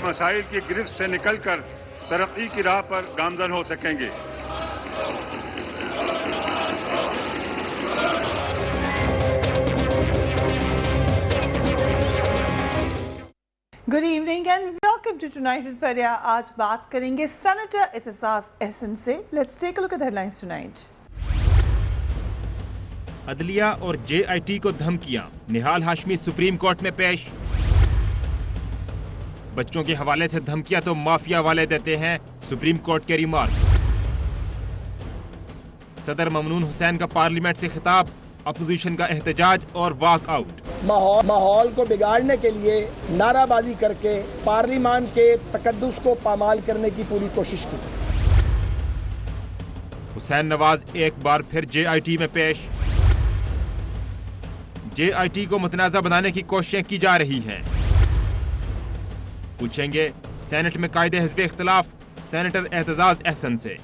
مسائل کی گرفت سے نکل کر ترقی کی راہ پر گامزن ہو سکیں گے. Good evening and welcome to Tonight with Faria. آج بات کریں گے سینیٹر اعتزاز احسن سے. Let's take a look at the headlines tonight. عدلیہ اور جے آئی ٹی کو دھمکیاں، نہال ہاشمی سپریم کورٹ میں پیش. بچوں کے حوالے سے دھمکیاں تو مافیا والے دیتے ہیں، سپریم کورٹ کے ریمارکس. صدر ممنون حسین کا پارلیمنٹ سے خطاب، اپوزیشن کا احتجاج اور واک آؤٹ. ماحول کو بگاڑنے کے لیے نعرہ بازی کر کے پارلیمان کے تقدس کو پامال کرنے کی پوری کوشش کی. حسین نواز ایک بار پھر جے آئی ٹی میں پیش. جے آئی ٹی کو متنازع بنانے کی کوششیں کی جا رہی ہیں. پوچھیں گے سینٹ میں قائد حزب اختلاف سینیٹر اعتزاز احسن سے.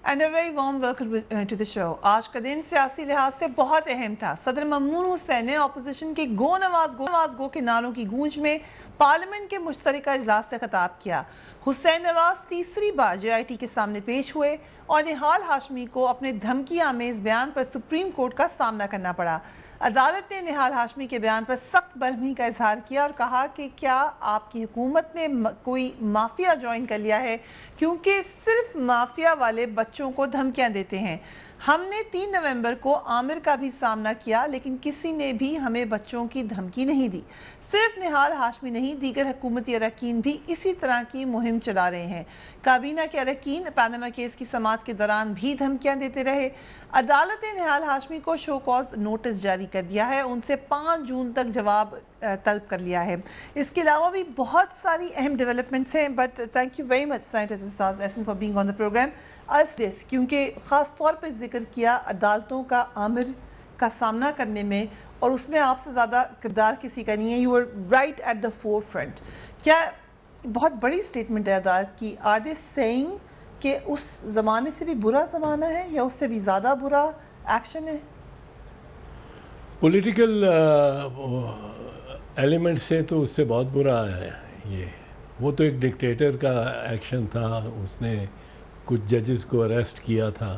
And a very warm welcome to the show. آج کا دن سیاسی لحاظ سے بہت اہم تھا. صدر ممنون حسین نے اپوزیشن کے گو نواز گو کے نعروں کی گونج میں پارلیمنٹ کے مشترکہ اجلاس سے خطاب کیا. حسین نواز تیسری بار جے آئی ٹی کے سامنے پیش ہوئے اور نہال ہاشمی کو اپنے دھمکی آمیز بیان پر سپریم کورٹ کا سامنا کرنا پڑا. عدالت نے نہال ہاشمی کے بیان پر سخت برہمی کا اظہار کیا اور کہا کہ کیا آپ کی حکومت نے کوئی مافیا جوائن کر لیا ہے، کیونکہ صرف مافیا والے بچوں کو دھمکیاں دیتے ہیں. ہم نے 3 نومبر کو عامر کا بھی سامنا کیا، لیکن کسی نے بھی ہمیں بچوں کی دھمکی نہیں دی. صرف نہال ہاشمی نہیں، دیگر حکومتی اراکین بھی اسی طرح کی مہم چلا رہے ہیں. کابینہ کے اراکین پاناما کیس کی سماعت کے دوران بھی دھمکیاں دیتے رہے. عدالت نے نہال ہاشمی کو شو کاز نوٹس جاری کر دیا ہے، ان سے 5 جون تک جواب طلب کر لیا ہے. اس کے علاوہ بھی بہت ساری اہم ڈیولپمنٹس ہیں، but thank you very much senator Aitzaz Ahsan for being on the program. کیونکہ خاص طور پہ ذکر کیا عدالتوں کا عامر کا سامنا کرنے میں، اور اس میں آپ سے زیادہ کردار کسی کا نہیں ہے. You are right at the forefront. کیا بہت بڑی سٹیٹمنٹ ہے عدالت کی. آر دے سیئنگ کہ اس زمانے سے بھی برا زمانہ ہے یا اس سے بھی زیادہ برا ایکشن ہے؟ پولیٹیکل ایلیمنٹ سے تو اس سے بہت برا ہے یہ. وہ تو ایک ڈکٹیٹر کا ایکشن تھا، اس نے کچھ ججز کو اریسٹ کیا تھا.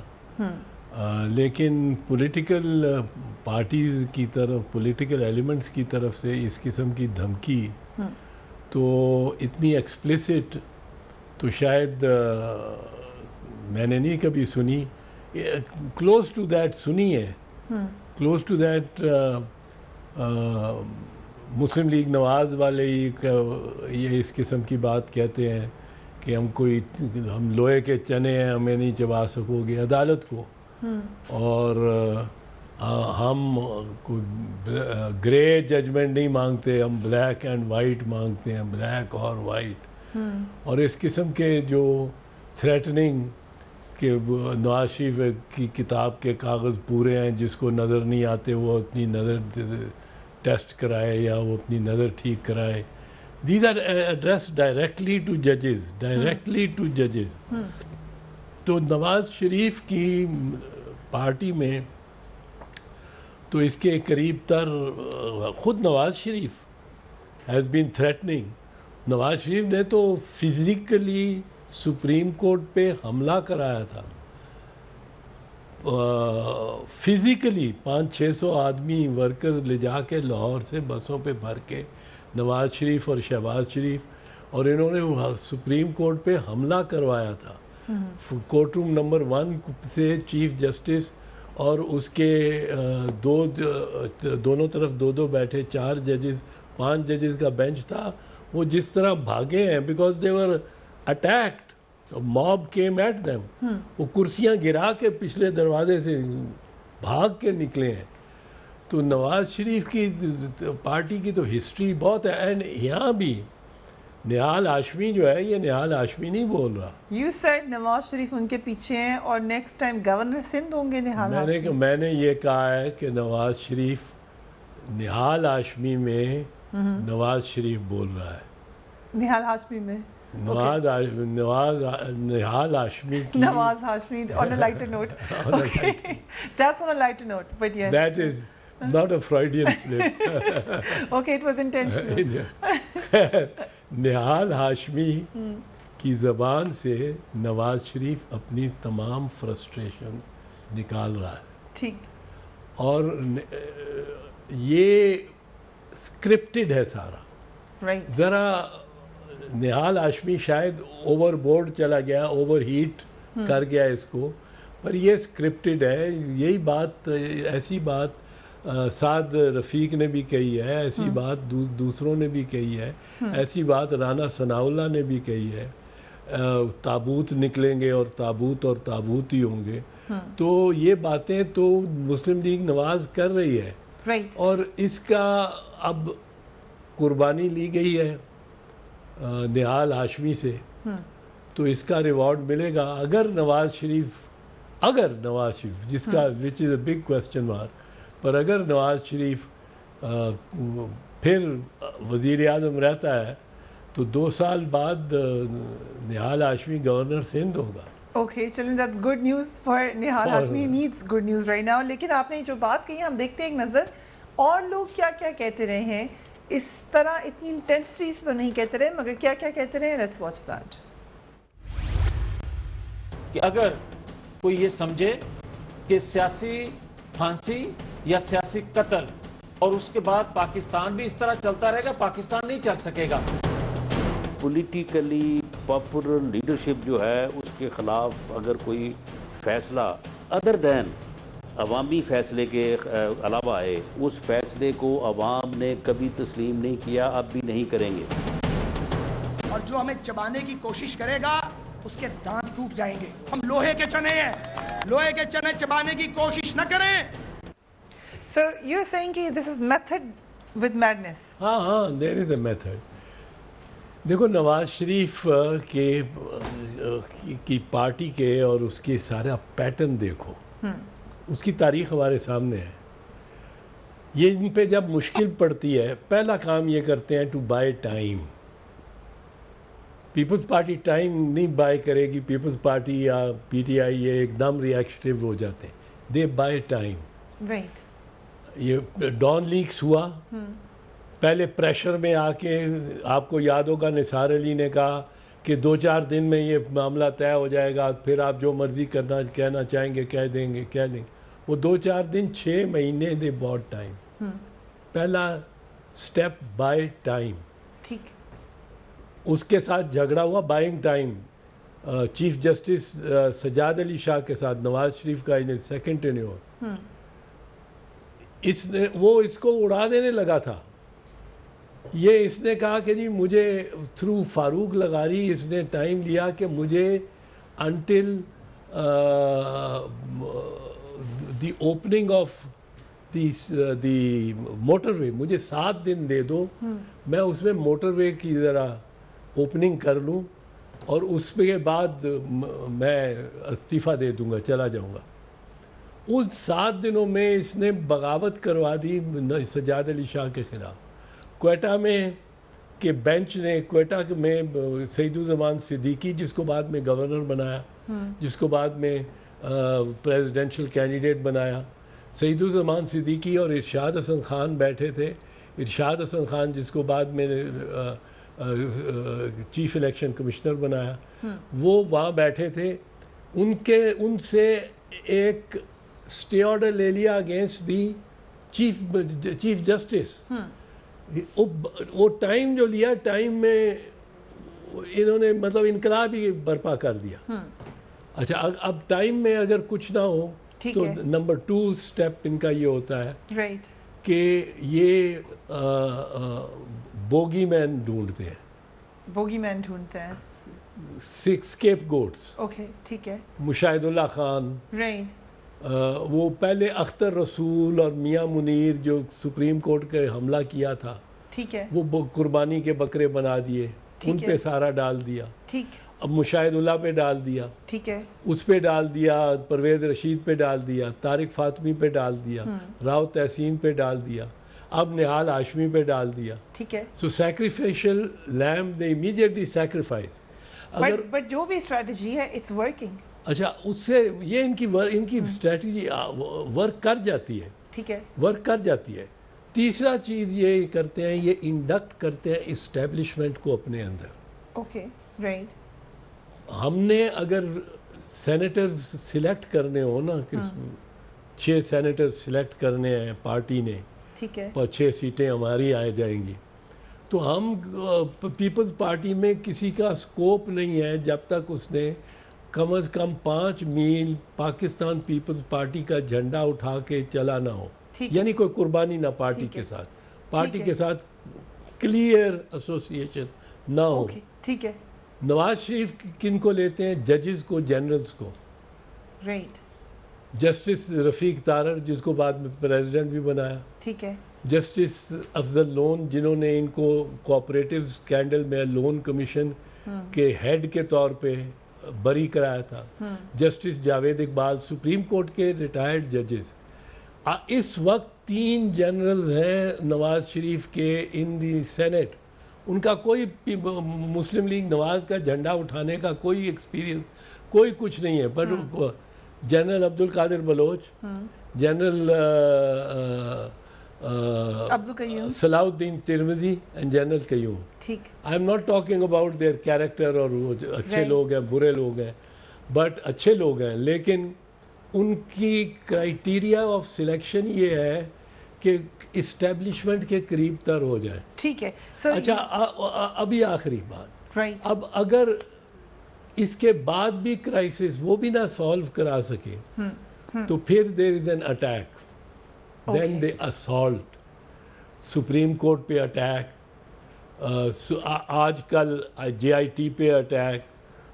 لیکن پولیٹیکل پارٹیز کی طرف، پولیٹیکل ایلیمنٹس کی طرف سے اس قسم کی دھمکی تو اتنی ایکسپلیسٹ تو شاید میں نے نہیں کبھی سنی. کلوز ٹو دیٹ سنی ہے، close to that Muslim League Nawaz والے یہ اس قسم کی بات کہتے ہیں کہ ہم لوہے کے چنے ہیں، ہمیں نہیں چبا سکو گے عدالت کو، اور ہم کوئی گرے ججمنٹ نہیں مانگتے، ہم بلیک اینڈ وائٹ مانگتے ہیں، بلیک اور وائٹ. اور اس قسم کے جو تھریٹننگ کہ نواز شریف کی کتاب کے کاغذ پورے ہیں، جس کو نظر نہیں آتے وہ اپنی نظر ٹیسٹ کرائے یا وہ اپنی نظر ٹھیک کرائے. These are addressed directly to judges, directly to judges. تو نواز شریف کی پارٹی میں تو اس کے قریب تر خود Nawaz Sharif has been threatening. Nawaz Sharif نے تو فزیکلی سپریم کورٹ پہ حملہ کرایا تھا. فزیکلی 500-600 آدمی ورکر لے جا کے لاہور سے بسوں پہ بھر کے نواز شریف اور شہباز شریف، اور انہوں نے سپریم کورٹ پہ حملہ کروایا تھا. کورٹ روم نمبر 1 سے چیف جسٹس اور اس کے دونوں طرف 2 بیٹھے 4 ججز، 5 ججز کا بینچ تھا. وہ جس طرح بھاگے ہیں because they were attacked, mob came at them. وہ کرسیاں گرا کے پچھلے دروازے سے بھاگ کے نکلے ہیں. تو نواز شریف کی پارٹی کی تو ہسٹری بہت ہے. اینڈ یہاں بھی نہال ہاشمی جو ہے، یہ نہال ہاشمی نہیں بول رہا. یو سیڈ نواز شریف ان کے پیچھے ہیں اور نیکسٹ ٹائم گورنر سندھ ہوں گے نہال ہاشمی. میں نے یہ کہا ہے کہ نواز شریف نہال ہاشمی میں نواز شریف بول رہا ہے. نہال ہاشمی میں نہال ہاشمی کی Nawaz Hashmi on a lighter note. Okay. That's on a lighter note, but yes. That is not a Freudian slip. Okay, it was intentional. Nihal Hashmi کی زبان سے نواز شریف اپنی تمام فرسٹریشنز نکال رہا ہے. ٹھیک. اور یہ اسکرپٹڈ ہے سارا. Right. ذرا نہال ہاشمی شاید اوور بورڈ چلا گیا, اوور ہیٹ کر گیا اس کو, پر یہ اسکرپٹڈ ہے. یہی بات, ایسی بات سعد رفیق نے بھی کہی ہے, ایسی بات دوسروں نے بھی کہی ہے, ایسی بات رانا ثناءاللہ نے بھی کہی ہے. تابوت نکلیں گے اور تابوت ہی ہوں گے. تو یہ باتیں تو مسلم لیگ نواز کر رہی ہے. Right. اور اس کا اب قربانی لی گئی ہے نہال ہاشمی سے, تو اس کا ریوارڈ ملے گا. اگر نواز شریف جس کا وچ از اے بگ کوسچن مارک, پر اگر نواز شریف پھر وزیر اعظم رہتا ہے تو 2 سال بعد نہال ہاشمی گورنر سندھ ہوگا. Okay, چلیں, that's good news for Nihal Hashmi. Needs good news right now. لیکن آپ نے جو بات کہی, ہم دیکھتے ہیں ایک نظر اور لوگ کیا کیا کہتے رہے ہیں. اس طرح اتنی انٹینسٹی سے تو نہیں کہتے رہے, مگر کیا کیا کہتے رہے. Let's watch that. کہ اگر کوئی یہ سمجھے کہ سیاسی پھانسی یا سیاسی قتل اور اس کے بعد پاکستان بھی اس طرح چلتا رہے گا, پاکستان نہیں چل سکے گا. پولیٹیکلی پاپولر لیڈرشپ جو ہے اس کے خلاف اگر کوئی فیصلہ ادر دین عوامی فیصلے کے علاوہ ہے, اس فیصلے کو عوام نے کبھی تسلیم نہیں کیا, اب بھی نہیں کریں گے. اور جو ہمیں چبانے کی کوشش کرے گا اس کے دانت ٹوٹ جائیں گے. ہم لوہے کے چنے ہیں, لوہے کے چنے چبانے کی کوشش نہ کریں. So you're saying کہ this is method with madness. ہاں, there is a method. دیکھو, نواز شریف کی پارٹی کے اور اس کے سارا پیٹرن دیکھو, اس کی تاریخ ہمارے سامنے ہے. یہ ان پہ جب مشکل پڑتی ہے, پہلا کام یہ کرتے ہیں to buy time. Peoples Party time نہیں بائی کرے گی. پیپلز پارٹی یا پی ٹی آئی یہ ایک دم ریئیکٹیو ہو جاتے ہیں. دے بائی ٹائم. Right. یہ ڈان لیکس ہوا, پہلے پریشر میں آ کے, آپ کو یاد ہوگا نثار علی نے کہا کہ 2-4 دن میں یہ معاملہ طے ہو جائے گا, پھر آپ جو مرضی کہنا چاہیں گے کہہ دیں گے. وہ 2-4 دن 6 مہینے دے بہت ٹائم. پہلا سٹیپ بائی ٹائم. ٹھیک. اس کے ساتھ جھگڑا ہوا buying time. Chief justice Sajjad Ali Shah کے ساتھ نواز شریف کا سیکنڈ ٹینیور, اس کو اڑا دینے لگا تھا. اس نے کہا کہ جی مجھے تھرو فاروق لغاری اس نے ٹائم لیا کہ مجھے until the opening of the motorway مجھے 7 دن دے دو, میں اس میں موٹر وے کی ذرا اوپننگ کر لوں اور اس کے بعد میں استعفیٰ دے دوں گا, چلا جاؤں گا. ان 7 دنوں میں اس نے بغاوت کروا دی سجاد علی شاہ کے خلاف. کوئٹہ میں کہ بینچ نے کوئٹہ میں سعید الزمان صدیقی, جس کو بعد میں گورنر بنایا, جس کو بعد میں پریزیڈنشل کینڈیڈیٹ بنایا, سعید الزمان صدیقی اور ارشاد حسن خان بیٹھے تھے. ارشاد حسن خان جس کو بعد میں چیف الیکشن کمشنر بنایا, وہ وہاں بیٹھے تھے. ان سے ایک اسٹے آرڈر لے لیا اگینسٹ دی چیف جسٹس. وہ ٹائم جو لیا, ٹائم میں انہوں نے مطلب انقلاب ہی برپا کر دیا. اچھا, اب ٹائم میں اگر کچھ نہ ہو تو نمبر 2 سٹیپ ان کا یہ ہوتا ہے کہ یہ بوگی مین ڈھونڈتے ہیں. بوگی مین ڈھونڈتے ہیں. Escape goats. اوکے, ٹھیک ہے. مشاہد اللہ خان, رائٹ. وہ پہلے اختر رسول اور میاں منیر جو سپریم کورٹ کے حملہ کیا تھا, ٹھیک ہے, وہ قربانی کے بکرے بنا دیے, ان پہ سارا ڈال دیا. ٹھیک. اب مشاہد اللہ پہ ڈال دیا, ٹھیک ہے, اس پہ ڈال دیا, پرویز رشید پہ ڈال دیا, طارق فاطمی پہ ڈال دیا, راؤ تحسین پہ ڈال دیا, اب نہال ہاشمی پہ ڈال دیا. ٹھیک ہے. سو سیکریفیشل لیم دے امیڈیٹلی سیکریفائز. اگر بٹ جو بھی اسٹریٹجی ہے اٹس ورکنگ. اچھا اس سے یہ ان کی اسٹریٹجی ورک کر جاتی ہے, ٹھیک ہے, ورک کر جاتی ہے. تیسرا چیز یہ کرتے ہیں, یہ انڈکٹ کرتے ہیں اسٹیبلشمنٹ کو اپنے اندر. Okay right. ہم نے اگر سینیٹرز سلیکٹ کرنے ہو نا, 6 سینیٹر سلیکٹ کرنے ہیں پارٹی نے, ٹھیک ہے, 6 سیٹیں ہماری آ جائیں گی, تو ہم پیپلز پارٹی میں کسی کا سکوپ نہیں ہے جب تک اس نے کم از کم 5 میل پاکستان پیپلز پارٹی کا جھنڈا اٹھا کے چلا نہ ہو, یعنی کوئی قربانی نہ پارٹی کے ساتھ, پارٹی کے ساتھ کلیئر ایسوسیشن نہ ہو. ٹھیک ہے. نواز شریف کن کو لیتے ہیں؟ ججز کو, جنرلز کو. رائٹ. جسٹس رفیق تارڑ جس کو بعد میں پریزیڈنٹ بھی بنایا, ٹھیک ہے. جسٹس افضل لون جنہوں نے ان کو کوآپریٹو اسکینڈل میں لون کمیشن کے ہیڈ کے طور پہ بری کرایا تھا, justice Javed Iqbal, supreme court کے ریٹائرڈ ججز. اس وقت 3 جنرلز ہیں نواز شریف کے ان دی سینٹ. ان کا کوئی مسلم لیگ نواز کا جھنڈا اٹھانے کا کوئی ایکسپیرینس, کوئی کچھ نہیں ہے. پر جنرل عبد القادر بلوچ, جنرل صلاح الدین ترمذی اینڈ جنرل قیوم. ٹھیک. I am not talking about their character, اور وہ اچھے لوگ ہیں برے لوگ ہیں, بٹ اچھے لوگ ہیں, لیکن ان کی کرائیٹیریا آف سلیکشن یہ ہے کہ اسٹیبلشمنٹ کے قریب تر ہو جائے. ٹھیک ہے. اچھا ابھی آخری بات, رائٹ, اب اگر اس کے بعد بھی کرائسس وہ بھی نہ سالو کرا سکے تو پھر there is an attack, then they assault. Supreme court پہ اٹیک, آج کل JIT پہ اٹیک,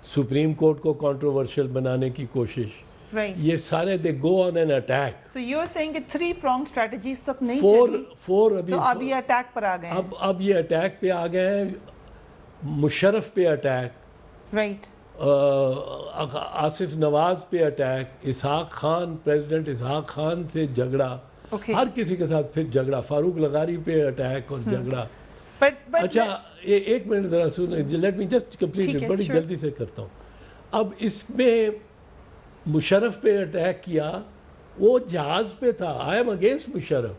سپریم کورٹ کو کنٹروورشل بنانے کی کوشش, یہ سارے they go on an attack. So you are saying کہ 3-pronged strategy اس وقت نہیں چلی, تو اب یہ اٹیک پر آ گئے ہیں. اب یہ اٹیک پہ آ گئے ہیں. مشرف پہ اٹیک, رائٹ, آصف نواز پہ اٹیک, اسحاق خان, پریزیڈنٹ اسحاق خان سے جھگڑا, ہر کسی کے ساتھ پھر جھگڑا, فاروق لغاری پہ اٹیک اور جھگڑا. اچھا ایک منٹ ذرا سن, لیٹ می جسٹ کمپلیٹ, بڑی جلدی سے کرتا ہوں. اب اس میں مشرف پہ اٹیک کیا, وہ جہاز پہ تھا, آئی ایم اگینسٹ مشرف,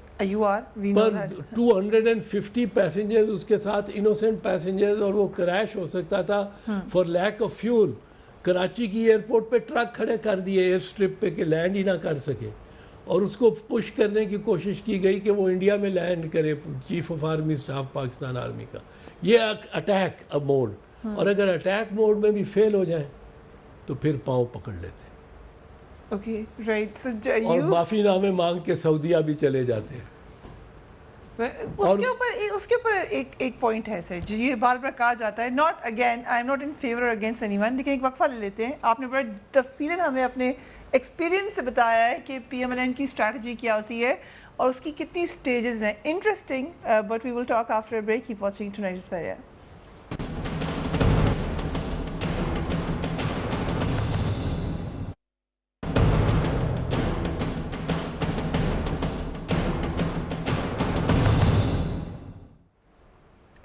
پر 250 پیسنجرز اس کے ساتھ انوسنٹ پیسنجرز, اور وہ کریش ہو سکتا تھا for lack of fuel. Karachi کی ایئرپورٹ پہ ٹرک کھڑے کر دیے ایئر اسٹرپ پہ کہ لینڈ ہی نہ کر سکے, اور اس کو پش کرنے کی کوشش کی گئی کہ وہ انڈیا میں لینڈ کرے, chief of army staff Pakistan army کا. یہ اٹیک اب موڈ, اور اگر اٹیک موڈ میں بھی فیل ہو جائیں تو پھر پاؤں پکڑ لیتے ہیں. Okay right. اور معافی نامے مانگ کے سعودیہ بھی چلے جاتے ہیں. اس کے اوپر ایک پوائنٹ ہے سر, جو یہ بار بار کہا جاتا ہے, not again I am not in favour against any one, لیکن ایک وقفہ لے لیتے ہیں. آپ نے بڑا تفصیلاً ہمیں اپنے ایکسپیرینس سے بتایا ہے کہ PMLN کی اسٹریٹجی کیا ہوتی ہے اور اس کی کتنی سٹیجز ہیں. Interesting, but we will talk after a break. Keep watching tonight's fair.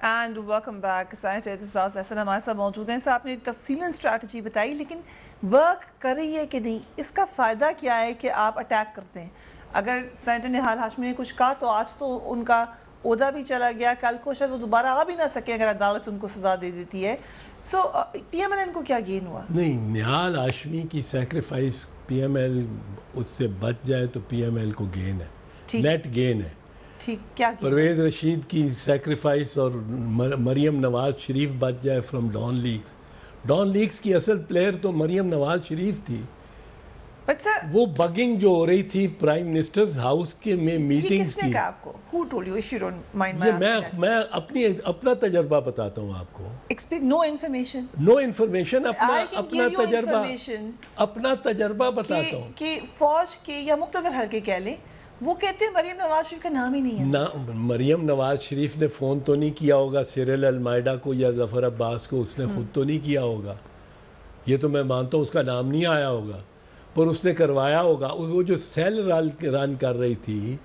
And welcome back. Senator Aitzaz Ahsan ہمارے ساتھ موجود ہیں. آپ نے تفصیلاً اسٹریٹجی بتائی, لیکن ورک کر رہی ہے کہ نہیں, اس کا فائدہ کیا ہے کہ آپ اٹیک کرتے ہیں؟ اگر سینیٹر نہال ہاشمی نے کچھ کہا تو آج تو ان کا عہدہ بھی چلا گیا, کل کو شاید وہ دوبارہ آ بھی نہ سکے اگر عدالت ان کو سزا دے دیتی ہے. سو PMLN کو کیا گین ہوا؟ نہیں, نہال ہاشمی کی سیکریفائس PML اس سے بچ جائے تو PML کو گین ہے, نیٹ گین ہے. پرویز رشید کی سیکریفائس اور مریم نواز شریف بچ جائے from Dawn leaks. Dawn leaks کی اصل پلیئر تو مریم نواز شریف تھی. وہ بگنگ جو ہو رہی تھی پرائم منسٹرز ہاؤس کے میں میٹنگز کی, میں اپنا تجربہ بتاتا ہوں آپ کو. نو انفارمیشن, اپنا تجربہ بتاتا ہوں. کہ فوج کے یا مقتدر حلقے کہہ لیں, وہ کہتے ہیں مریم نواز شریف کا نام ہی نہیں ہے. مریم نواز شریف نے فون تو نہیں کیا ہوگا سیریل المائیڈا کو یا ظفر عباس کو, اس نے خود تو نہیں کیا ہوگا, یہ تو میں مانتا ہوں اس کا نام نہیں آیا ہوگا, پر اس نے کروایا ہوگا. وہ جو سیل رن کر رہی تھی,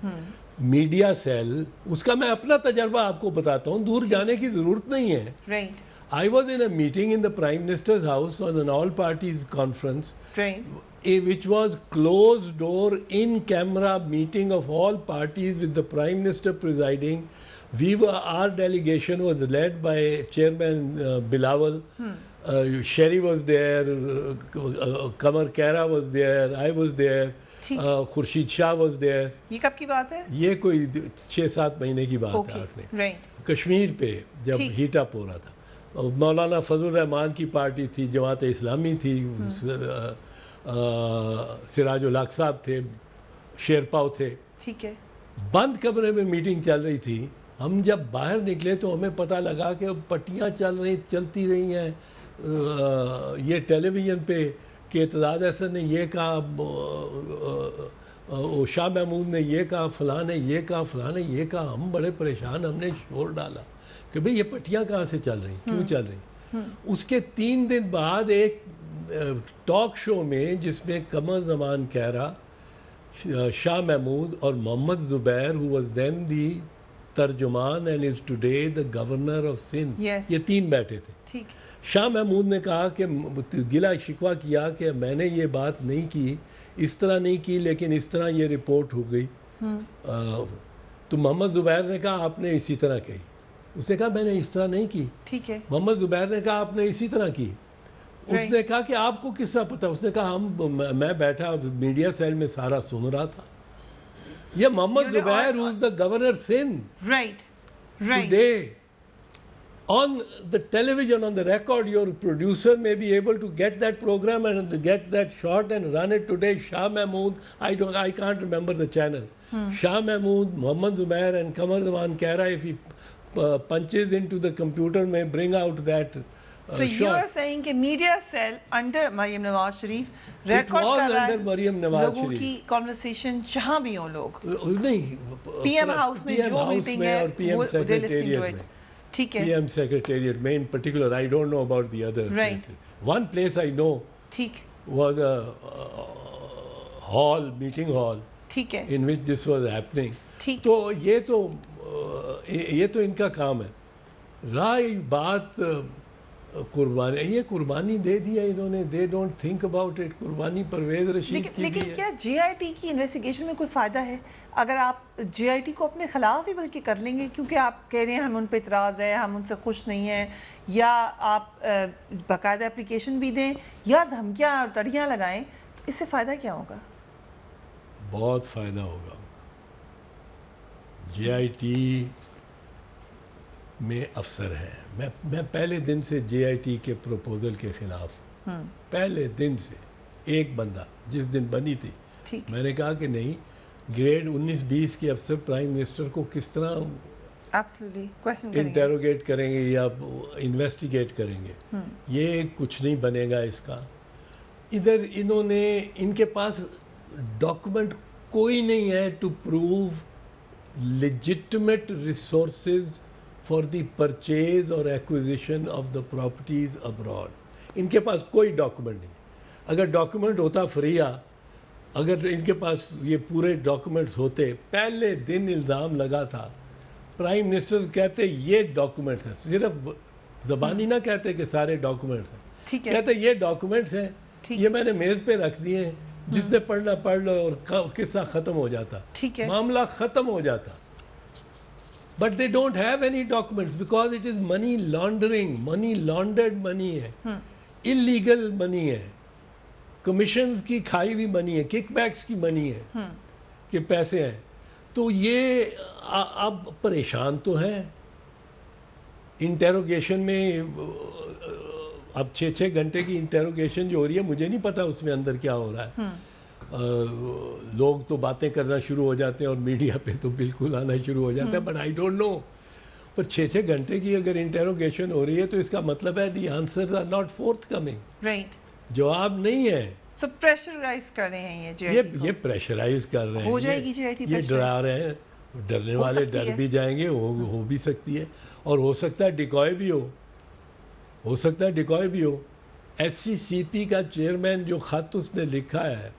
میڈیا سیل, اس کا میں اپنا تجربہ آپ کو بتاتا ہوں, دور جانے کی ضرورت نہیں ہے. I was in a meeting in the Prime Minister's house on an all parties conference, Right. which was closed door in camera meeting of all parties with the Prime Minister presiding. Our delegation was led by Chairman Bilawal. Sherry was there, Qamar Khaira was there, I was there, Khurshid Shah was there. یہ کب کی بات ہے؟ یہ کوئی 6-7 مہینے کی بات ہے. آپ نے رائٹ. کشمیر پہ جب ہیٹ اپ ہو رہا تھا, مولانا فضل الرحمان کی پارٹی تھی, جماعت اسلامی تھی, سراج الحق صاحب تھے, شیرپاؤ تھے. ٹھیک ہے. بند کمرے میں میٹنگ چل رہی تھی. ہم جب باہر نکلے تو ہمیں پتہ لگا کہ پٹیاں چلتی رہی ہیں یہ ٹیلی ویژن پہ کہ اعتزاز احسن نے یہ کہا, شاہ محمود نے یہ کہا, فلاں نے یہ کہا, فلاں نے یہ کہا. ہم بڑے پریشان, ہم نے شور ڈالا کہ بھئی یہ پٹیاں کہاں سے چل رہی, کیوں چل رہی. اس کے 3 دن بعد ایک ٹاک شو میں جس میں قمر زمان کہرا, شاہ محمود اور محمد زبیر who was then the ترجمان and is today the governor of Sindh, یہ 3 بیٹھے تھے. شاہ محمود نے کہا کہ گلہ شکوہ کیا کہ میں نے یہ بات نہیں کی, اس طرح نہیں کی, لیکن اس طرح یہ رپورٹ ہو گئی. تو محمد زبیر نے کہا آپ نے اسی طرح کہی. اس نے کہا میں نے اس طرح نہیں کی. ٹھیک ہے. محمد زبیر نے کہا آپ نے اسی طرح کی. اس نے کہا کہ آپ کو کس طرح پتا. اس نے کہا میں بیٹھا میڈیا سیل میں سارا سن رہا تھا. یہ محمد زبیر who is the governor Sindh. Right. Today on the television, on the record, your producer may be able to get that program and get that shot and run it today. Shah Mahmood, I can't remember the channel. Shah Mahmood, Muhammad Zubair and Qamar Zaman Khaira, if he punches into the computer, may bring out that So you are saying کہ media cell under Maryam Nawaz Sharif record کر رہا ہے لوگوں کی conversation جہاں بھی ہوں لوگ. نہیں, پی ایم ہاؤس میں جو میٹنگ ہے اور پی ایم سیکریٹریٹ میں. ٹھیک ہے. پی ایم سیکریٹریٹ میں in particular, I don't know about the other places. One place I know was a hall, meeting hall, in which this was happening. تو یہ تو ان کا کام ہے. رائے بات قربانی, یہ قربانی دے دیا انہوں نے. They don't think about it. قربانی پرویز رشید کی. لیکن کیا جے آئی ٹی کی انویسٹیگیشن میں کوئی فائدہ ہے اگر آپ جے آئی ٹی کو اپنے خلاف ہی بلکہ کر لیں گے, کیونکہ آپ کہہ رہے ہیں ہم ان پہ اعتراض ہے, ہم ان سے خوش نہیں ہیں, یا آپ باقاعدہ اپلیکیشن بھی دیں یا دھمکیاں اور تڑیاں لگائیں, تو اس سے فائدہ کیا ہوگا؟ بہت فائدہ ہوگا. جے آئی ٹی میں افسر ہیں. میں پہلے دن سے جے آئی ٹی کے پروپوزل کے خلاف ہوں. پہلے دن سے ایک بندہ جس دن بنی تھی میں نے کہا کہ نہیں, گریڈ 19-20 کے افسر پرائم منسٹر کو کس طرح انٹیروگیٹ کریں گے یا انویسٹیگیٹ کریں گے, یہ کچھ نہیں بنے گا اس کا. ادھر انہوں نے, ان کے پاس ڈاکومنٹ کوئی نہیں ہے to prove legitimate resources for the purchase or acquisition of the properties abroad. ان کے پاس کوئی ڈاکومنٹ نہیں. اگر ڈاکومنٹ ہوتا فریہ, اگر ان کے پاس یہ پورے ڈاکومنٹس ہوتے, پہلے دن الزام لگا تھا. پرائم منسٹر کہتے یہ ڈاکومنٹس ہیں, صرف زبانی نہ کہتے کہ سارے ڈاکومنٹس ہیں, کہتے یہ ڈاکومنٹس ہیں, یہ میں نے میز پہ رکھ دیے ہیں, جس نے پڑھنا پڑھ لو, اور قصہ ختم ہو جاتا, معاملہ ختم ہو جاتا. But they don't have any documents because it is money laundering, money laundered money ہے, illegal money ہے, commissions کی کھائی ہوئی money ہے, kick backs کی money ہے کہ پیسے ہیں. تو یہ اب پریشان تو ہیں. انٹیروگیشن میں اب 6 گھنٹے کی انٹیروگیشن جو ہو رہی ہے, مجھے نہیں پتا اس میں اندر کیا ہو رہا ہے. لوگ تو باتیں کرنا شروع ہو جاتے ہیں اور میڈیا پہ تو بالکل آنا شروع ہو جاتا ہے, بٹ آئی ڈونٹ نو. پر 6 گھنٹے کی اگر انٹیروگیشن ہو رہی ہے تو اس کا مطلب ہے the answers are not forthcoming. جواب نہیں ہے. سو پریشرائز کر رہے ہیں یہ پریشرائز کر رہے ہیں. ہو جائے گی یہ ڈرا رہے ہیں. ڈرنے والے ڈر بھی جائیں گے, ہو بھی سکتی ہے, اور ہو سکتا ہے ڈیکوائے بھی ہو سکتا ہے ڈیکوائے بھی ہو. ایس سی سی پی کا چیئرمین جو خط اس نے لکھا ہے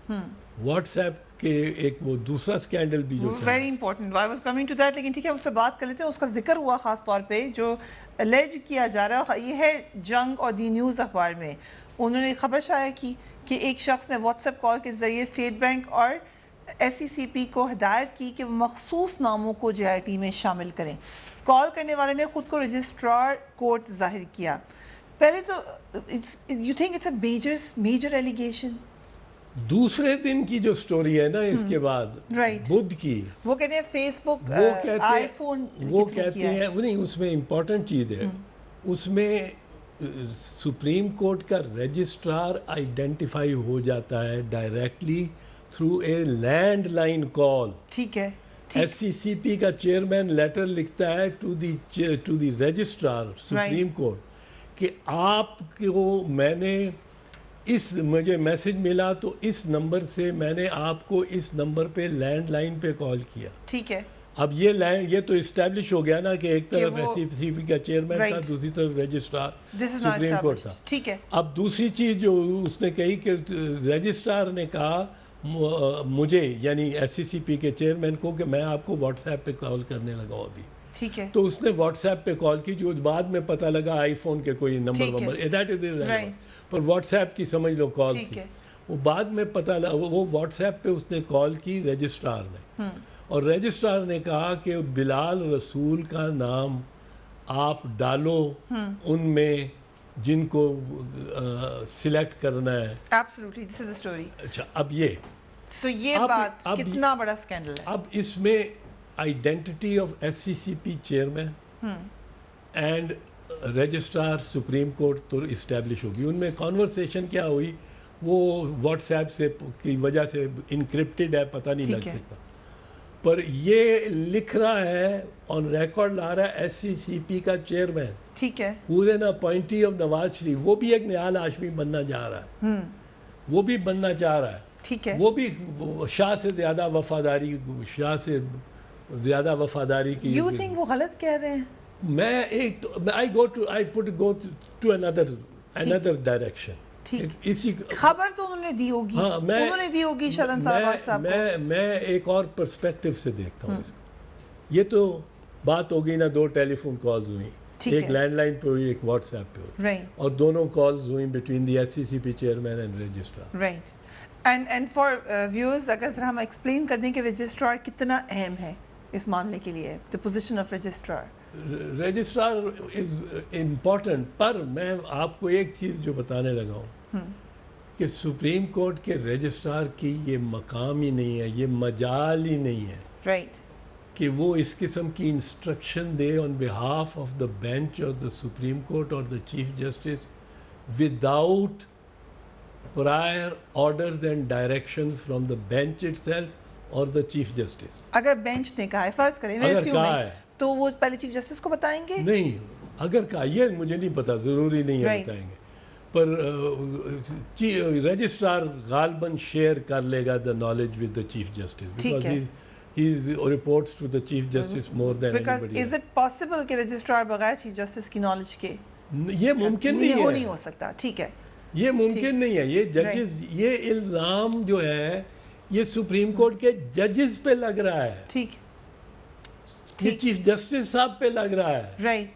واٹس ایپ کہ ایک وہ دوسرا اسکینڈل بھی جو تھا very important I was coming to that. لیکن ٹھیک ہے اس سے بات کر لیتے ہیں. اس کا ذکر ہوا خاص طور پہ جو الیج کیا جا رہا ہے یہ ہے جنگ اور دی نیوز اخبار میں انہوں نے خبر شائع کی کہ ایک شخص نے واٹس ایپ کال کے ذریعے اسٹیٹ بینک اور ایس سی سی پی کو ہدایت کی کہ وہ مخصوص ناموں کو جے آئی ٹی میں شامل کریں. کال کرنے والے نے خود کو رجسٹرار کورٹ ظاہر کیا. پہلے تو you think it's a major allegation. دوسرے دن کی جو سٹوری ہے نا اس کے بعد بدھ کی وہ کہتے ہیں فیس بک آئی فون وہ کہتے ہیں نہیں اس میں امپورٹنٹ چیز ہے اس میں سپریم کورٹ کا رجسٹرار آئیڈینٹیفائی ہو جاتا ہے directly through a landline call. ٹھیک ہے. ایس سی سی پی کا چیئرمین لیٹر لکھتا ہے to the registrar Supreme Court کہ آپ کو میں نے مجھے میسج ملا تو اس نمبر سے میں نے آپ کو اس نمبر پہ لینڈ لائن پہ کال کیا. ٹھیک ہے. اب یہ تو اسٹیبلش ہو گیا نا کہ ایک طرف ایس سی پی کا چیئرمین تھا دوسری طرف رجسٹرار سپریم کورٹ تھا. ٹھیک ہے. اب دوسری چیز جو اس نے کہی کہ رجسٹرار نے کہا مجھے یعنی ایس سی پی کے چیئرمین کو کہ میں آپ کو واٹس ایپ پہ کال کرنے لگا ہوں ابھی. ٹھیک ہے. تو اس نے واٹس ایپ پہ کال کی جو بعد میں پتہ لگا آئی فون کے کوئی نمبر پر واٹس ایپ کی سمجھ لو کال تھی. وہ بعد میں پتہ لگا وہ واٹس ایپ پہ اس نے کال کی رجسٹرار نے اور رجسٹرار نے کہا کہ بلال رسول کا نام آپ ڈالو ان میں جن کو سلیکٹ کرنا ہے. Absolutely, this is the story. اچھا اب یہ سو یہ بات کتنا بڑا اسکینڈل ہے. اب اس میں identity of S C C P chairman and registrar Supreme Court تو اسٹیبلش ہوگی. ان میں کانورسیشن کیا ہوئی وہ واٹس ایپ سے کی وجہ سے انکرپٹڈ ہے پتہ نہیں لگ سکتا پر یہ لکھ رہا ہے آن ریکارڈ لا رہا ہے ایس سی سی پی کا چیئرمین. ٹھیک ہے. who is an appointee of Nawaz Sharif وہ بھی ایک نہال ہاشمی بننا جا رہا ہے وہ بھی بننا چاہ رہا ہے. ٹھیک ہے. وہ بھی شاہ سے زیادہ وفاداری کی. یو تھنک وہ غلط کہہ رہے ہیں؟ میں ایک go to another direction. اسی خبر تو انہوں نے دی ہوگی انہوں نے دی ہوگی شرن صاحب کو. میں ایک اور پرسپیکٹو سے دیکھتا ہوں اس کو. یہ تو بات ہو گئی نا دو ٹیلی فون کالز ہوئی ایک لینڈ لائن پہ ہوئی ایک واٹس ایپ پہ ہوئی اور دونوں کالز ہوئی between the S C C P chairman and registrar. Right. And for viewers اگر ذرا ہم ایکسپلین کر دیں کہ رجسٹرار کتنا اہم ہے اس معاملے کے لیے the position of registrar. Registrar is important پر میں آپ کو ایک چیز جو بتانے لگا ہوں کہ سپریم کورٹ کے رجسٹرار کی یہ مقام ہی نہیں ہے یہ مجال ہی نہیں ہے رائٹ کہ وہ اس قسم کی انسٹرکشن دے on behalf of the bench اور دا سپریم کورٹ اور the chief justice without prior orders and directions from the bench itself or the chief justice. اگر بینچ نے کہا ہے فرض کریں تو وہ پہلے چیف جسٹس کو بتائیں گے؟ نہیں اگر کہا یہ مجھے نہیں پتا ضروری نہیں ہے بتائیں گے پر رجسٹرار غالباً شیئر کر لے گا the knowledge with the chief justice because he reports to the chief justice more than anybody else. Is it possible کہ رجسٹرار بغیر چیف جسٹس کی نالج کے یہ ممکن نہیں ہو سکتا. ٹھیک ہے یہ ممکن نہیں ہے. یہ ججز یہ الزام جو ہے یہ سپریم کورٹ کے ججز پہ لگ رہا ہے. ٹھیک یہ چیف جسٹس صاحب پہ لگ رہا ہے. Right.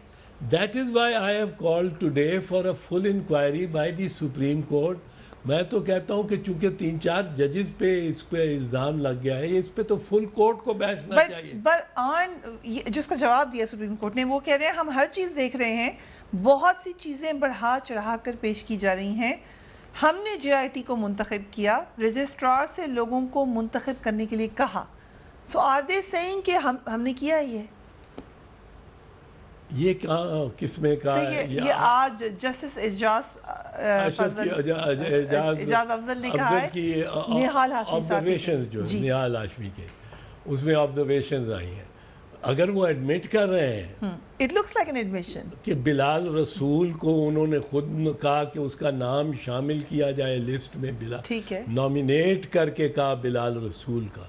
That is why I have called today for a full inquiry by the Supreme Court. میں تو کہتا ہوں کہ چونکہ 3-4 ججز پہ اس پہ الزام لگ گیا ہے اس پہ تو فل کورٹ کو بیٹھنا چاہیے. جو اس کا جواب دیا سپریم کورٹ نے وہ کہہ رہے ہیں ہم ہر چیز دیکھ رہے ہیں بہت سی چیزیں بڑھا چڑھا کر پیش کی جا رہی ہیں. ہم نے جے آئی ٹی کو منتخب کیا رجسٹرار سے لوگوں کو منتخب کرنے کے لیے کہا. سو آر دے سیئنگ کہ ہم نے کیا یہ کس میں کہا یہ آج جسٹس اعجاز افضل نے کہا ہے نہال ہاشمی آبزرویشنز جو نہال ہاشمی کے اس میں آبزرویشنز آئی ہیں اگر وہ ایڈمٹ کر رہے ہیں it looks like an admission کہ بلال رسول کو انہوں نے خود کہا کہ اس کا نام شامل کیا جائے لسٹ میں بلا نامینیٹ کر کے کہا بلال رسول کا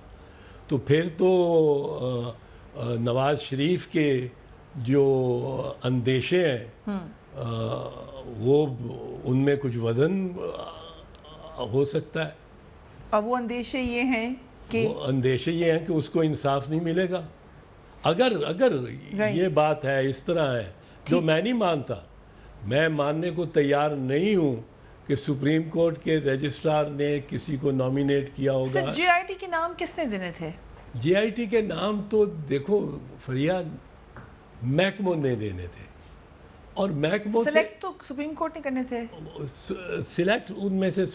تو پھر تو نواز شریف کے جو اندیشے ہیں وہ ان میں کچھ وزن ہو سکتا ہے. اور وہ اندیشے یہ ہیں وہ اندیشے یہ ہیں کہ اس کو انصاف نہیں ملے گا. اگر یہ بات ہے اس طرح ہے جو میں نہیں مانتا, میں ماننے کو تیار نہیں ہوں کہ سپریم کورٹ کے رجسٹرار نے کسی کو نامینیٹ کیا ہوگا. جے آئی ٹی کے نام کس نے دینے تھے؟ جے آئی ٹی کے نام تو دیکھو فریاد, محکموں نے دینے تھے, اور محکموں سے سلیکٹ تو سپریم کورٹ نے کرنے تھے. سلیکٹ ان میں سے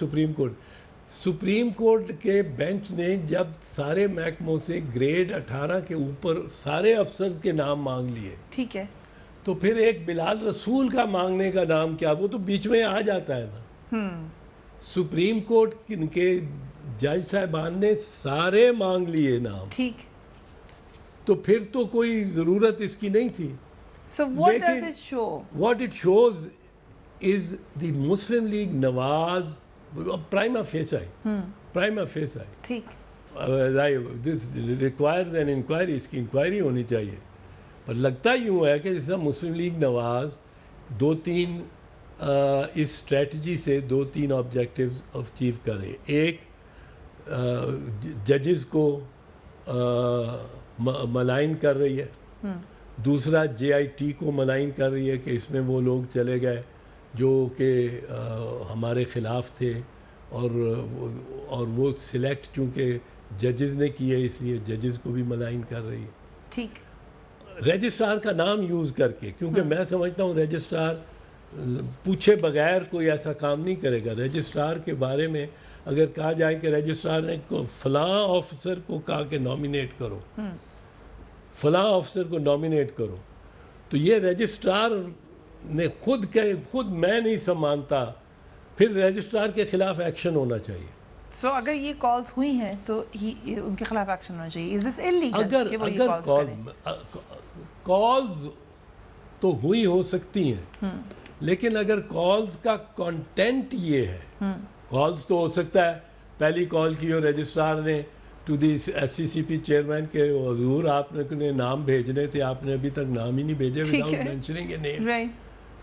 سپریم کورٹ کے بینچ نے جب سارے محکموں سے گریڈ 18 کے اوپر سارے افسرز کے نام مانگ لیے, ٹھیک ہے, تو پھر ایک بلال رسول کا مانگنے کا نام کیا, وہ تو بیچ میں آ جاتا ہے نا. سپریم کورٹ کے جج صاحبان نے سارے مانگ لیے نام, ٹھیک, تو پھر تو کوئی ضرورت اس کی نہیں تھی. So what does it show? What it shows is the Muslim League Nawaz prima facie. ٹھیک, This requires an inquiry. اس کی انکوائری ہونی چاہیے. پر لگتا یوں ہے کہ جس طرح مسلم لیگ نواز اس اسٹریٹجی سے 2-3 آبجیکٹیوز اچیو کرے. ایک, ججز کو ملائن کر رہی ہے. دوسرا, جے آئی ٹی کو ملائن کر رہی ہے کہ اس میں وہ لوگ چلے گئے جو کہ ہمارے خلاف تھے, اور وہ سلیکٹ چونکہ ججز نے کیے اس لیے ججز کو بھی ملائن کر رہی ہے. ٹھیک, رجسٹرار کا نام یوز کر کے, کیونکہ میں سمجھتا ہوں رجسٹرار پوچھے بغیر کوئی ایسا کام نہیں کرے گا. رجسٹرار کے بارے میں اگر کہا جائے کہ رجسٹرار نے فلاں آفیسر کو کہا کہ نامینیٹ کرو, فلاں آفیسر کو نامینیٹ کرو, تو یہ رجسٹرار نے خود میں نہیں سمانتا, پھر رجسٹرار کے خلاف ایکشن ہونا چاہیے. سو اگر یہ کالز ہوئی ہیں تو ان کے خلاف ایکشن ہونا چاہیے. Is this illegal کہ وہ یہ اگر کالز کریں؟ کالز تو ہوئی ہو سکتی ہیں, لیکن اگر کالز کا کنٹینٹ یہ ہے, کالز تو ہو سکتا ہے پہلی کال کی ہو رجسٹرار نے to the S C C P chairman کے, حضور آپ نے نام بھیجنے تھے, آپ نے ابھی تک نام ہی نہیں بھیجے وداؤٹ مینشننگ اے نیم.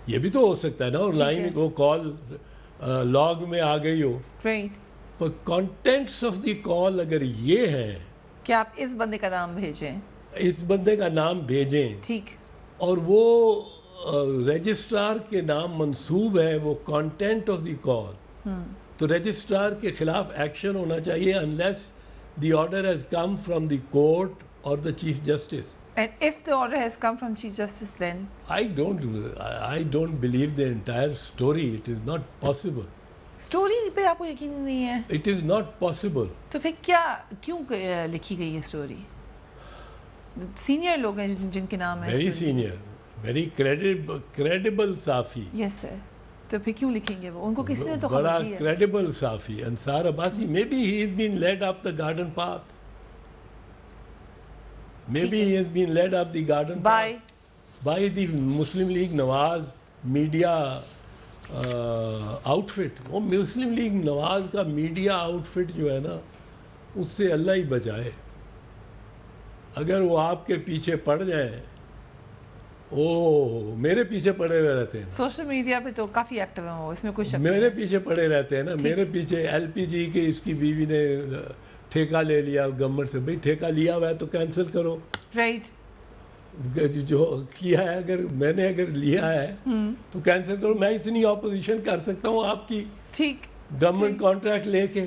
یہ بھی تو ہو سکتا ہے نا, اور لائن وہ کال لاگ میں آ گئی ہو. پر کانٹینٹس آف دی کال اگر یہ ہے کہ آپ اس بندے کا نام بھیجیں, اس بندے کا نام بھیجیں, ٹھیک, اور وہ رجسٹرار کے نام منسوب ہے وہ کانٹینٹ آف دی کال, تو رجسٹرار کے خلاف ایکشن ہونا چاہیے unless the order has come from the court or the Chief Justice. And if the order has come from Chief Justice, then I don't believe the entire story. It is not possible. Story پہ آپ کو یقین نہیں ہے؟ It is not possible. تو پھر کیوں لکھی گئی ہے اسٹوری؟ سینئر لوگ ہیں جن کے نام ہے, Very senior, very credible صحافی. Yes sir. تو پھر کیوں لکھیں گے وہ؟ ان کو کسی نے تو بڑا خبر دی ہے. credible صحافی انصار Abbasi. Maybe he has been led up the garden path. Maybe he has been led up the garden path by the Muslim League Nawaz media outfit. وہ مسلم لیگ نواز کا میڈیا آؤٹ فٹ جو ہے نا, اس سے اللہ ہی بچائے. اگر وہ آپ کے پیچھے پڑ جائیں, میرے پیچھے پڑے ہوئے رہتے ہیں. سوشل میڈیا پہ تو کافی ایکٹیو ہیں وہ, اس میں کوئی شک میرے پیچھے پڑے رہتے ہیں نا, میرے پیچھے ایل پی جی کی اس کی بیوی نے ٹھیکہ لے لیا گورنمنٹ سے. بھائی ٹھیکہ لیا ہوا ہے تو کینسل کرو. رائٹ, جو کیا ہے اگر لیا ہے تو کینسل کرو. میں اتنی اپوزیشن کر سکتا ہوں آپ کی. ٹھیک, گورنمنٹ کانٹریکٹ لے کے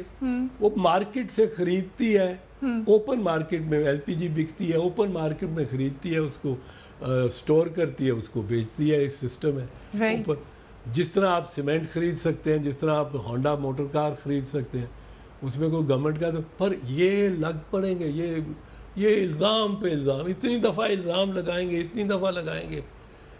وہ مارکیٹ سے خریدتی ہے, اوپن مارکیٹ میں ایل پی جی بکتی ہے, اوپن مارکیٹ میں خریدتی ہے, اس کو سٹور کرتی ہے, اس کو بیچتی ہے. اس سسٹم ہے اوپن. جس طرح آپ سیمنٹ خرید سکتے ہیں, جس طرح آپ ہونڈا موٹر کار خرید سکتے ہیں, اس میں کوئی گورنمنٹ کا تو. پر یہ لگ پڑیں گے, یہ الزام پہ الزام, اتنی دفعہ الزام لگائیں گے, اتنی دفعہ لگائیں گے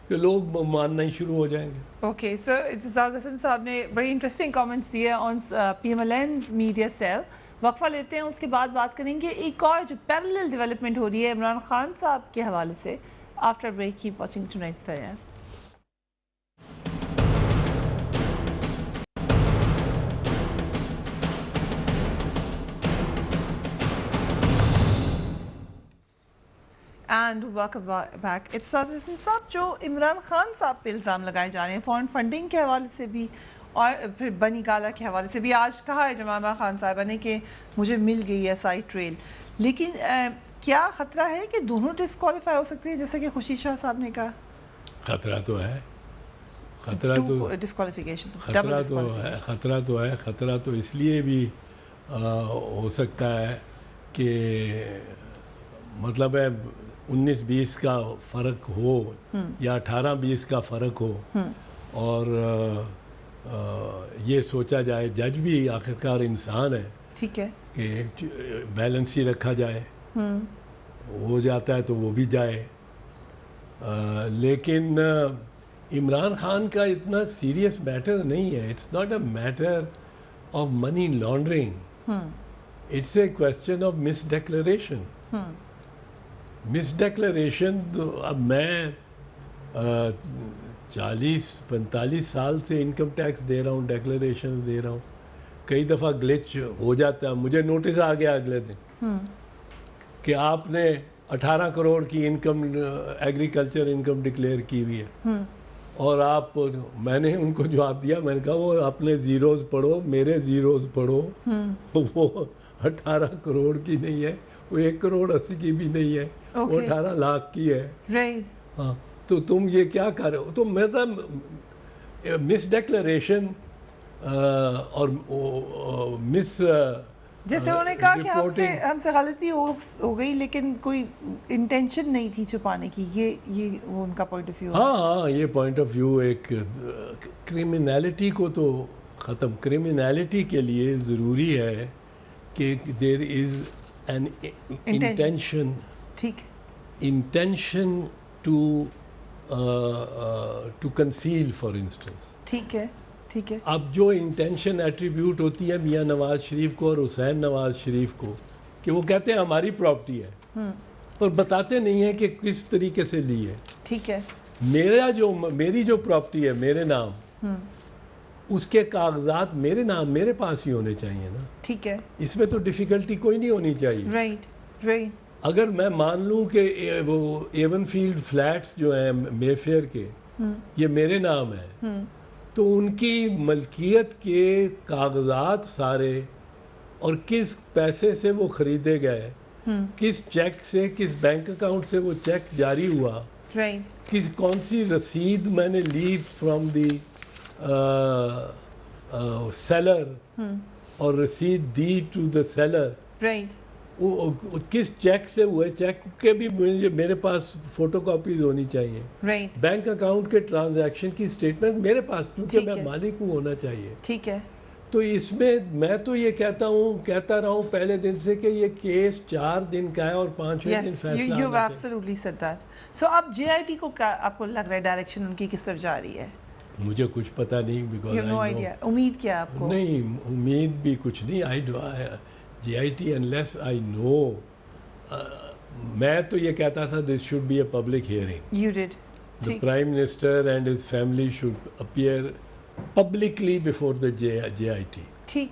کہ لوگ ماننا ہی شروع ہو جائیں گے. اوکے سر, اعتزاز حسن صاحب نے بڑی انٹرسٹنگ کامنٹس دیے on P M L N's media cell. وقفہ لیتے ہیں, اس کے بعد بات کریں گے ایک اور جو پیرلل ڈیولپمنٹ ہو رہی ہے عمران خان صاحب کے حوالے سے. After break keep watching tonight fair. And welcome back. Aitzaz Hasan صاحب, جو عمران خان صاحب پہ الزام لگائے جا رہے ہیں فارن فنڈنگ کے حوالے سے بھی اور پھر بنی گالا کے حوالے سے بھی آج کہا ہے جمامہ خان صاحبہ نے کہ مجھے مل گئی ہے سائڈ ٹریل، لیکن کیا خطرہ ہے کہ دونوں ڈسکوالیفائی ہو سکتے ہیں جیسا کہ خورشید شاہ صاحب نے کہا؟ خطرہ تو ہے، خطرہ تو اس لیے بھی ہو سکتا ہے کہ مطلب ہے 19-20 کا فرق ہو یا 18-20 کا فرق ہو، اور یہ سوچا جائے، جج بھی آخرکار انسان ہے، ٹھیک ہے، کہ بیلنس ہی رکھا جائے، ہو جاتا ہے تو وہ بھی جائے. لیکن عمران خان کا اتنا سیریس میٹر نہیں ہے. It's not a matter of money laundering, it's a question of misdeclaration. Misdeclaration, اب میں 40-45 سال سے انکم ٹیکس دے رہا ہوں، ڈیکلریشن دے رہا ہوں، کئی دفعہ گلچ ہو جاتا ہے. مجھے نوٹس آ گیا اگلے دن کہ آپ نے 18 کروڑ کی انکم ایگریکلچر انکم ڈکلیئر کی ہوئی ہے، اور آپ، میں نے ان کو جواب دیا، میں نے کہا وہ اپنے زیروز پڑھو، میرے زیروز پڑھو، وہ 18 کروڑ کی نہیں ہے، وہ 1 کروڑ 80 کی بھی نہیں ہے، وہ 18 لاکھ کی ہے. ہاں، تو تم یہ کیا کر رہے ہو؟ تو میرا مس ڈیکلریشن اور مس، جیسے انہوں نے کہا کہ ہم سے غلطی ہو گئی لیکن کوئی انٹینشن نہیں تھی چھپانے کی، یہ ان کا پوائنٹ آف ویو. ہاں، یہ پوائنٹ آف ویو ایک کرمینالٹی کو تو ختم، کرمینالٹی کے لیے ضروری ہے کہ دیر از این انٹینشن، ٹھیک، intention to conceal for instance. ٹھیک ہے، ٹھیک ہے. اب جو انٹینشن ایٹریبیوٹ ہوتی ہے میاں نواز شریف کو اور حسین نواز شریف کو، کہ وہ کہتے ہیں ہماری پراپرٹی ہے، پر بتاتے نہیں ہیں کہ کس طریقے سے لی ہے. ٹھیک ہے. میری جو پراپرٹی ہے میرے نام، اس کے کاغذات میرے نام میرے پاس ہی ہونے چاہیے نا. ٹھیک ہے. اس میں تو ڈیفیکلٹی کوئی نہیں ہونی چاہیے. رائٹ. اگر میں مان لوں کہ وہ ایون فیلڈ فلیٹس جو ہیں مے فیئر کے، یہ میرے نام ہے، تو ان کی ملکیت کے کاغذات سارے، اور کس پیسے سے وہ خریدے گئے، کس چیک سے، کس بینک اکاؤنٹ سے وہ چیک جاری ہوا، کون سی رسید میں نے لی فرام دی سیلر، اور رسید دی ٹو دا سیلر، کس چیک سے ہوئے، چیک کے بھی میرے پاس فوٹو کاپیز ہونی چاہیے. بینک اکاؤنٹ کے ٹرانزیکشن کی اسٹیٹمنٹ میرے پاس، کیونکہ میں مالک ہوں، ہونا چاہیے. ٹھیک ہے. تو اس میں تو یہ کہتا رہا ہوں پہلے دن سے کہ یہ کیس 4 دن کا ہے اور 5ویں دن فیصلہ ہونا چاہیے. سو اب جے آئی ٹی کو آپ کو لگ رہا ہے ڈائریکشن ان کی کس طرف جا رہی ہے؟ مجھے کچھ پتہ نہیں، بیکاز امید کیا آپ کو؟ نہیں، امید بھی کچھ نہیں. جے آئی ٹی انلیس آئی نو، میں تو یہ کہتا تھا this should be a public hearing. You did. The Prime Minister and his family should appear publicly before the JIT. ٹھیک.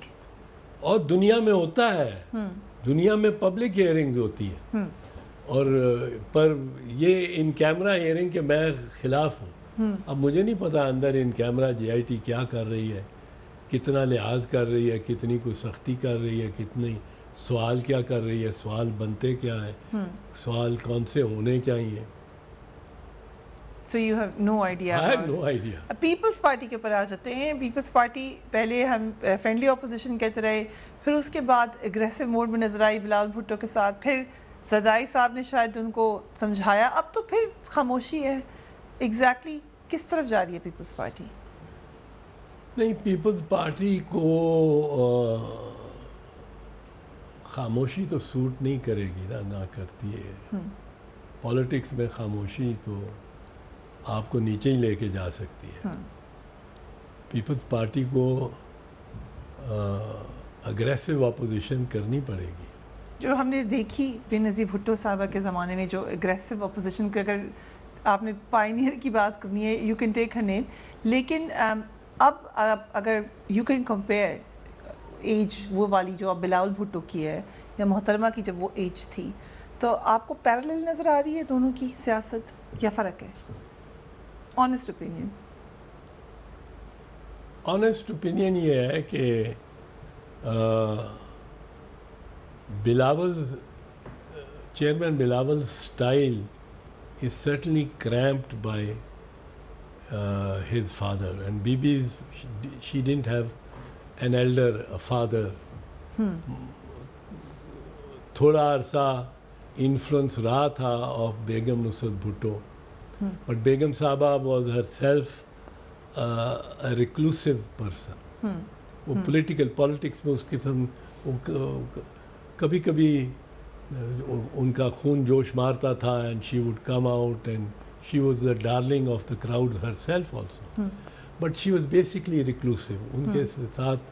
اور دنیا میں ہوتا ہے، دنیا میں پبلک ہیئرنگز ہوتی ہیں، اور پر یہ ان کیمرہ ہیئرنگ کے میں خلاف ہوں. اب مجھے نہیں پتا اندر ان کیمرہ JIT کیا کر رہی ہے، کتنا لحاظ کر رہی ہے، کتنی کوئی سختی کر رہی ہے، کتنی سوال کیا کر رہی ہے، سوال بنتے کیا ہیں، سوال کون سے ہونے چاہیے. So you have no idea. I have no idea. Peoples Party کے اوپر آ جاتے ہیں. پیپلز پارٹی پہلے ہم فرینڈلی اپوزیشن کہتے رہے، پھر اس کے بعد اگریسو موڈ میں نظر آئی بلال بھٹو کے ساتھ، پھر زرداری صاحب نے شاید ان کو سمجھایا، اب تو پھر خاموشی ہے. ایگزیکٹلی کس طرف جا رہی ہے پیپلز پارٹی؟ نہیں، پیپلز پارٹی کو خاموشی تو سوٹ نہیں کرے گی نا، نہ کرتی ہے. پولیٹکس میں خاموشی تو آپ کو نیچے ہی لے کے جا سکتی ہے. پیپلز پارٹی کو اگریسو اپوزیشن کرنی پڑے گی. جو ہم نے دیکھی بے نظیر بھٹو صاحبہ کے زمانے میں، جو اگریسو اپوزیشن کے، اگر آپ نے پائنیئر کی بات کرنی ہے، یو کین ٹیک ہر نیم. لیکن اب اگر یو کین کمپیئر ایج وہ والی جو اب بلاول بھٹو کی ہے یا محترمہ کی جب وہ ایج تھی، تو آپ کو پیرالل نظر آ رہی ہے دونوں کی سیاست یا فرق ہے؟ Honest opinion. آنیسٹ اوپینین یہ ہے کہ Bilawal chairman Bilawal style is certainly cramped by his father, and Bibi's she didn't have an elder, a father. تھوڑا عرصہ influence رہا تھا of Begum Nusrat Bhutto, but بیگم صاحبہ was herself a reclusive person. وہ politics میں اس قسم کبھی کبھی ان کا خون جوش مارتا تھا, and she would come out and she was the darling of the crowd herself also. But she was basically reclusive. ان کے ساتھ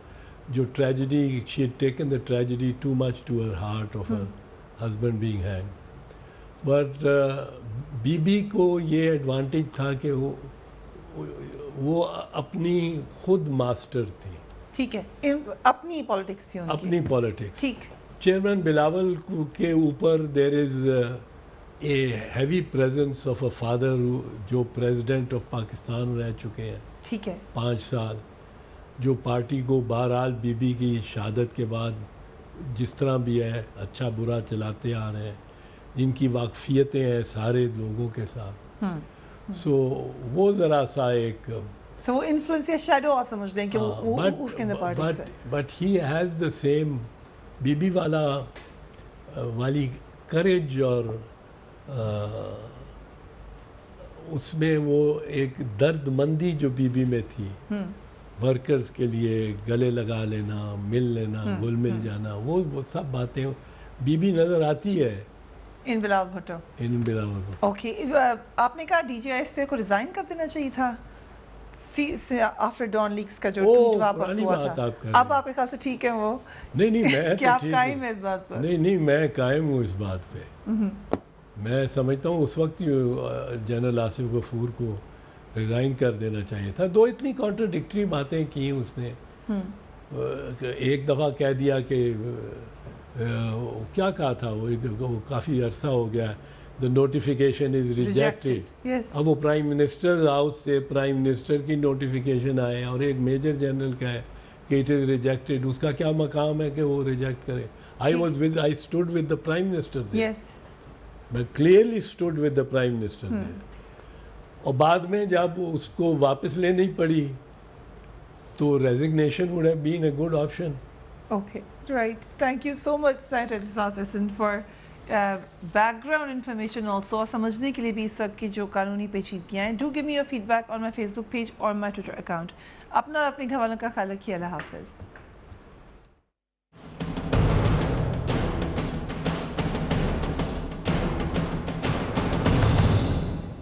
جو tragedy, she had taken the tragedy too much to her heart of her husband being hanged. But Bibi کو یہ advantage تھا کہ وہ اپنی خود ماسٹر تھی. ٹھیک ہے, اپنی پالیٹکس تھی, اپنی پالیٹکس. ٹھیک. چیئرمین بلاول کے اوپر there is a heavy presence of a father جو پریزیڈنٹ آف پاکستان رہ چکے ہیں. ٹھیک ہے. 5 سال, جو پارٹی کو بہرحال بی بی کی شہادت کے بعد جس طرح بھی ہے اچھا برا چلاتے آ رہے ہیں, جن کی واقفیتیں ہیں سارے لوگوں کے ساتھ. سو وہ ذرا سا ایک وہ انفلوئنس یا شیڈو آپ سمجھ لیں کہ وہ اس کے اندر پارٹی سے. But he has the same Bibi والی کریج, اور اس میں وہ ایک درد مندی جو بی بی میں تھی, ورکرز کے لیے گلے لگا لینا, مل لینا, گل مل جانا, وہ سب باتیں بی بی نظر آتی ہے ان بلاول بھٹو. اوکے, آپ نے کہا D G I S P کو ریزائن کر دینا چاہیے تھا آفٹر ڈان لیکس کا جو ٹویٹ واپس ہوا تھا. اب آپ کے خیال سے ٹھیک ہے وہ؟ نہیں میں کیا آپ قائم ہیں اس بات پر؟ نہیں میں قائم ہوں اس بات پہ. میں سمجھتا ہوں اس وقت جنرل آصف غفور کو ریزائن کر دینا چاہیے تھا. دو اتنی کانٹرڈکٹری باتیں کی اس نے. ایک دفعہ کہہ دیا کہ کیا کہا تھا وہ کافی عرصہ ہو گیا, the notification is rejected. اب وہ پرائم منسٹر ہاؤس سے پرائم منسٹر کی نوٹیفیکیشن آئے اور ایک میجر جنرل کا ہے کہ it is rejected. اس کا کیا مقام ہے کہ وہ ریجیکٹ کرے؟ I stood with the prime minister there. میں clearly stood with the prime minister there. اور بعد میں جب اس کو واپس لینی پڑی تو resignation would have been a good option. Okay, right. Thank you so much, Senator Hasan, for background information also, سمجھنے کے لیے بھی اس وقت کی جو قانونی پیچیدگیاں ہیں. Do give me your feedback on my Facebook page or my Twitter account. اپنا اور اپنے گھر والوں کا خیال رکھیے. اللہ حافظ.